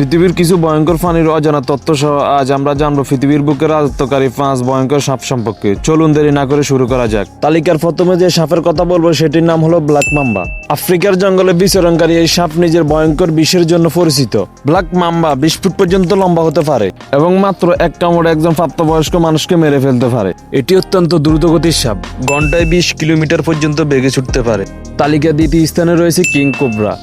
পৃথিবীর কিছু ভয়ঙ্কর প্রাণীর অজানা তথ্য সহ আজ আমরা জানবো পৃথিবীর বুকে রাজত্বকারী 5 ভয়ঙ্কর সাপ সম্পর্কে। চলুন দেরি না করে শুরু করা যাক। তালিকার প্রথমে যে সাপের কথা বলবো সেটির নাম হলো ব্ল্যাক মাম্বা। আফ্রিকার জঙ্গলে বিচরণকারী এই সাপ নিজের ভয়ঙ্কর বিষের জন্য পরিচিত। ব্ল্যাক মাম্বা 20 ফুট পর্যন্ত লম্বা হতে পারে এবং মাত্র এক কামড়ে একজন প্রাপ্তবয়স্ক মানুষকে মেরে ফেলতে পারে। এটি অত্যন্ত দ্রুতগতির সাপ, ঘন্টায় 20 কিলোমিটার পর্যন্ত বেগে ছুটতে পারে। তালিকা দ্বিতীয় স্থানে রয়েছে কিং কোবরা,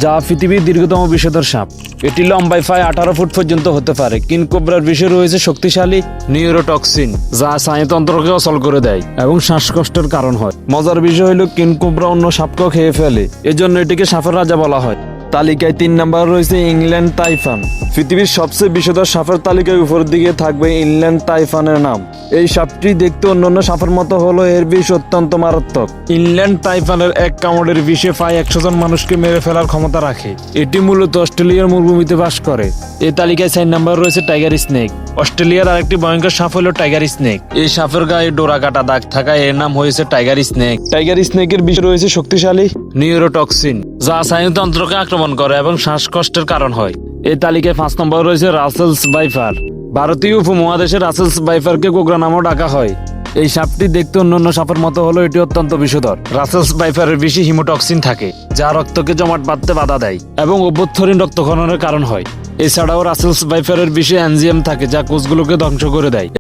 যা পৃথিবীর দীর্ঘতম বিষধর সাপ। এটি লম্বায় প্রায় 18 ফুট পর্যন্ত হতে পারে। কিং কোবরার বিষে রয়েছে শক্তিশালী নিউরোটক্সিন, যা স্নায়ুতন্ত্রকে অচল করে দেয় এবং শ্বাসকষ্টের কারণ হয়। মজার বিষয় হলো কিং কোবরা অন্য সাপকেও খেয়ে ফেলে, এজন্য এটিকে সাপের রাজা বলা হয়। তালিকায় 3 নম্বর রয়েছে ইংল্যান্ড টাইফান। পৃথিবীর সবচেয়ে বিষধর সাপের তালিকায় উপরের দিকে থাকবে ইংল্যান্ড টাইফানের নাম। এই সাপটি দেখতে অন্যান্য সাপের মতো হলো এর বিষ অত্যন্ত মারাত্মক। ইংল্যান্ড টাইফানের এক কামড়ের বিষে প্রায় 100 জন মানুষকে মেরে ফেলার ক্ষমতা রাখে। এটি মূলত অস্ট্রেলিয়ার মরুভূমিতে বাস করে। এই তালিকায় 4 নম্বর রয়েছে টাইগার স্নেক। অস্ট্রেলিয়ার আরেকটি ভয়ঙ্কর সাপ হলো টাইগার স্নেক। এই সাপের গায়ে ডোরা কাটা দাগ থাকায় এর নাম হয়েছে টাইগার স্নেক। টাইগার স্নেকের বিষে রয়েছে শক্তিশালী নিউরোটক্সিন, যা স্নায়ুতন্ত্রকে আক্রমণ করে এবং শ্বাসকষ্টের কারণ হয়। এই তালিকায় 5 নম্বর রয়েছে রাসেলস ভাইপার। ভারতীয় উপমহাদেশে রাসেলস ভাইপারকে কোবরা নামেও ডাকা হয়। এই সাপটি দেখতে অন্যান্য সাপের মতো হলো এটি অত্যন্ত বিষধর। রাসেলস ভাইপারের বিষে হিমোটক্সিন থাকে, যা রক্তকে জমাট বাঁধতে বাধা দেয় এবং অভ্যন্তরীণ রক্তক্ষরণের কারণ হয়। এছাড়াও রাসেলস ভাইপারের বিষে এনজিএম থাকে, যা কোষগুলোকে ধ্বংস করে দেয়